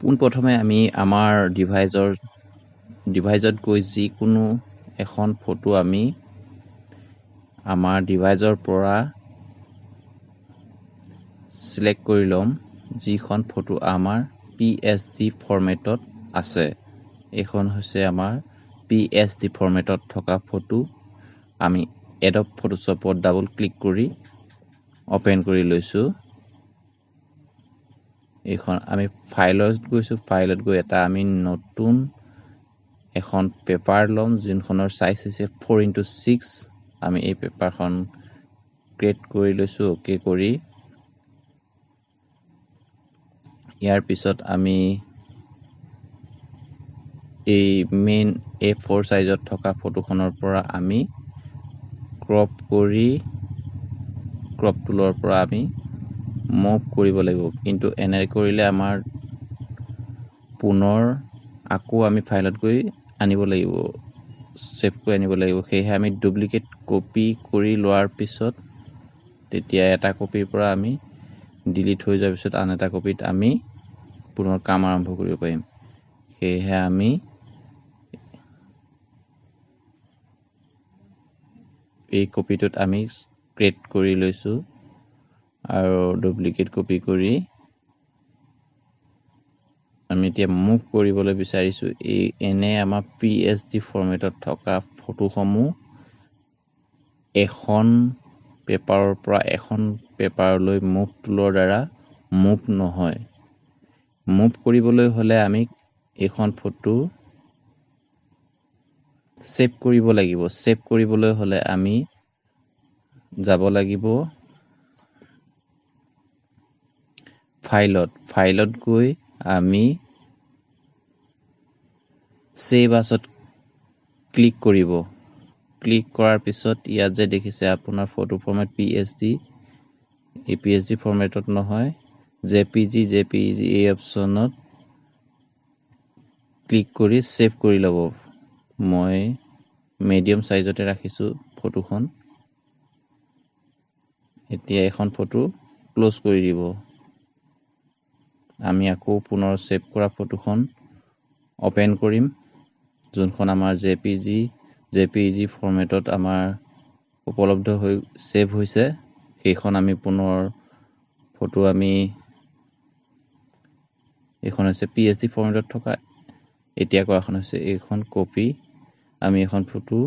পোনপ্ৰথমে আমি আমাৰ ডিভাইজত গৈ যিকোনো এখন ফটো আমি আমাৰ ডিভাইজৰ পৰা সিলেক্ট কৰি ল'ম যিখন ফটো আমাৰ PSD ফৰমেটত আছে। এইখন হৈছে আমাৰ PSD ফৰমেটত থকা ফটো। আমি এডব ফটোশ্বপত ডাবল ক্লিক কৰি ওপেন কৰি লৈছোঁ। এইখন আমি ফাইলত গৈছোঁ। ফাইলত গৈ এটা আমি নতুন এখন পেপাৰ ল'ম যোনখনৰ সাইজ হৈছে 4x6। আমি এই পেপাৰখন ক্ৰিয়েট কৰি লৈছোঁ। ওকে কৰি ইয়াৰ পিছত আমি এই মেইন A4 সাইজত থকা ফটোখনৰ পৰা আমি ক্ৰপ টুলৰ পৰা আমি মুভ কৰিব লাগিব। কিন্তু এনে কৰিলে আমাৰ পুনৰ আকৌ আমি ফাইলত গৈ আনিব লাগিব, সেভ কৰি আনিব লাগিব। সেয়েহে আমি ডুপ্লিকেট কপি কৰি লোৱাৰ পিছত তেতিয়া এটা কপিৰ পৰা আমি ডিলিট হৈ যোৱাৰ পিছত আন এটা কপিত আমি পুনৰ কাম আৰম্ভ কৰিব পাৰিম। সেয়েহে আমি এই কপিটোত আমি ক্ৰিয়েট কৰি লৈছোঁ আৰু ডুপ্লিকেট কপি কৰি আমি এতিয়া মুভ কৰিবলৈ বিচাৰিছোঁ। এনে আমাৰ PSD ফৰমেটত থকা ফটোসমূহ এখন পেপাৰৰ পৰা এখন পেপাৰলৈ মুভ টুলৰ দ্বাৰা মুভ নহয়। মুভ কৰিবলৈ হ'লে আমি এইখন ফটো সেভ কৰিব লাগিব। সেভ কৰিবলৈ হ'লে আমি যাব লাগিব ফাইলত গৈ আমি সেভ আসত ক্লিক কৰিব। ক্লিক কৰাৰ পিছত ইয়াত যে দেখিছে আপোনাৰ ফটো ফৰমেট PSD, এই PSD ফৰমেটত নহয় JPG এই অপশ্যনত ক্লিক কৰি সেভ কৰি ল'ব। মই মিডিয়াম সাইজতে ৰাখিছোঁ ফটোখন। এতিয়া এখন ফটো ক্লোজ কৰি দিব। আমি আকৌ পুনৰ সেভ কৰা ফটোখন ওপেন কৰিম যোনখন আমাৰ JPG ফৰমেটত আমাৰ উপলব্ধ হৈ সেভ হৈছে। সেইখন আমি পুনৰ ফটো এইখন হৈছে PSD ফৰমেটত থকা। এতিয়া কৰাখন হৈছে এইখন কপি। আমি এখন ফটো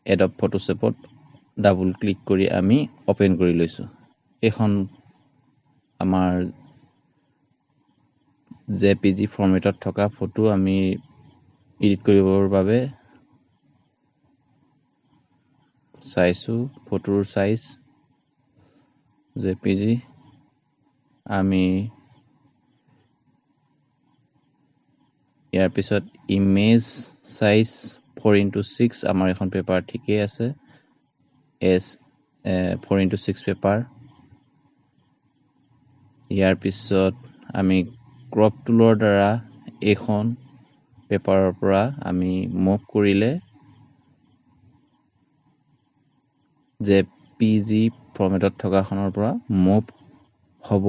এডব ফটোশ্বপত ডাবল ক্লিক কৰি আমি ওপেন কৰি লৈছোঁ। এইখন আমাৰ JPG ফৰমেটত থকা ফটো আমি এডিট কৰিবৰ বাবে চাইছোঁ ফটোৰ সাইজ JPG। আমি ইয়াৰ পিছত ইমেজ সাইজ 4x6 আমাৰ এখন পেপাৰ ঠিকেই আছে। 4x6 paper. ইয়াৰ পিছত আমি ক্ৰপ টুলৰ দ্বাৰা এইখন পেপাৰৰ পৰা আমি মুভ কৰিলে JPG ফৰমেটত থকাখনৰ পৰা মুভ হ'ব।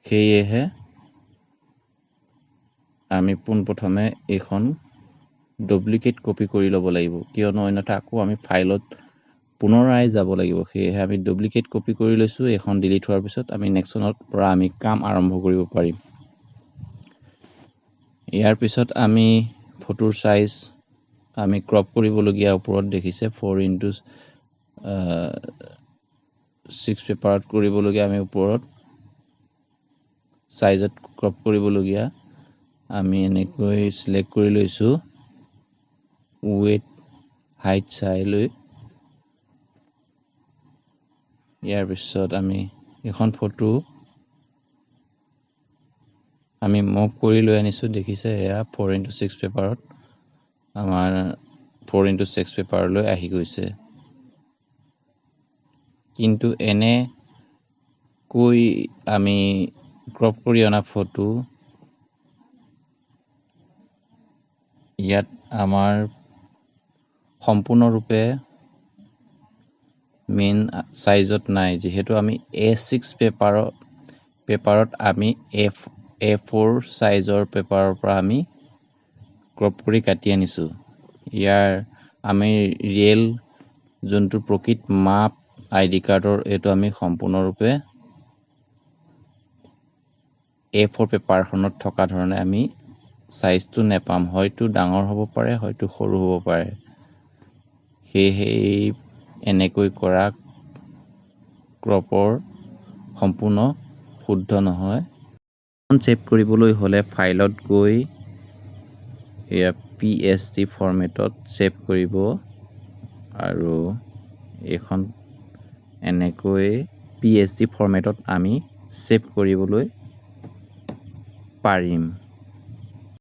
সেয়েহে আমি পোনপ্ৰথমে এইখন ডুপ্লিকেট কপি কৰি ল'ব লাগিব, কিয়নো অন্যথা আকৌ আমি ফাইলত পুনৰাই যাব লাগিব। সেয়েহে আমি ডুপ্লিকেট কপি কৰি লৈছোঁ। এইখন ডিলিট হোৱাৰ পিছত আমি নেক্সটৰ পৰা আমি কাম আৰম্ভ কৰিব পাৰিম। ইয়াৰ পিছত আমি ফটোৰ সাইজ আমি ক্ৰপ কৰিবলগীয়া ওপৰত দেখিছে 4x6 পেপাৰত কৰিবলগীয়া আমি ওপৰত সাইজত ক্ৰপ কৰিবলগীয়া আমি এনেকৈ সিলেক্ট কৰি লৈছোঁ। ৱেট হাইট চাই লৈ ইয়াৰ পিছত আমি এখন ফটো আমি মুভ কৰি লৈ আনিছোঁ। দেখিছে এয়া 4x6 পেপাৰত আমাৰ 4x6 পেপাৰলৈ আহি গৈছে। কিন্তু এনেকৈ আমি ক্ৰপ কৰি অনা ফটো ইয়াত আমাৰ সম্পূৰ্ণৰূপে মেইন সাইজত নাই, যিহেতু আমি A6 পেপাৰত আমি A4 সাইজৰ পেপাৰৰ পৰা আমি ক্ৰপ কৰি কাটি আনিছোঁ। ইয়াৰ আমি ৰিয়েল যোনটো প্ৰকৃত মাপ ID কাৰ্ডৰ এইটো আমি সম্পূৰ্ণৰূপে A4 পেপাৰখনত থকা ধৰণে আমি সাইজটো নেপাম, হয়তো ডাঙৰ হ'ব পাৰে, হয়তো সৰু হ'ব পাৰে। সেয়েহে এনেকৈ কৰা ক্ৰপৰ সম্পূৰ্ণ শুদ্ধ নহয়। ছেভ কৰিবলৈ হ'লে ফাইলত গৈ এয়া PSD ফৰ্মেটত ছেভ কৰিব আৰু এইখন এনেকৈ PSD ফৰ্মেটত আমি ছেভ কৰিবলৈ পাৰিম।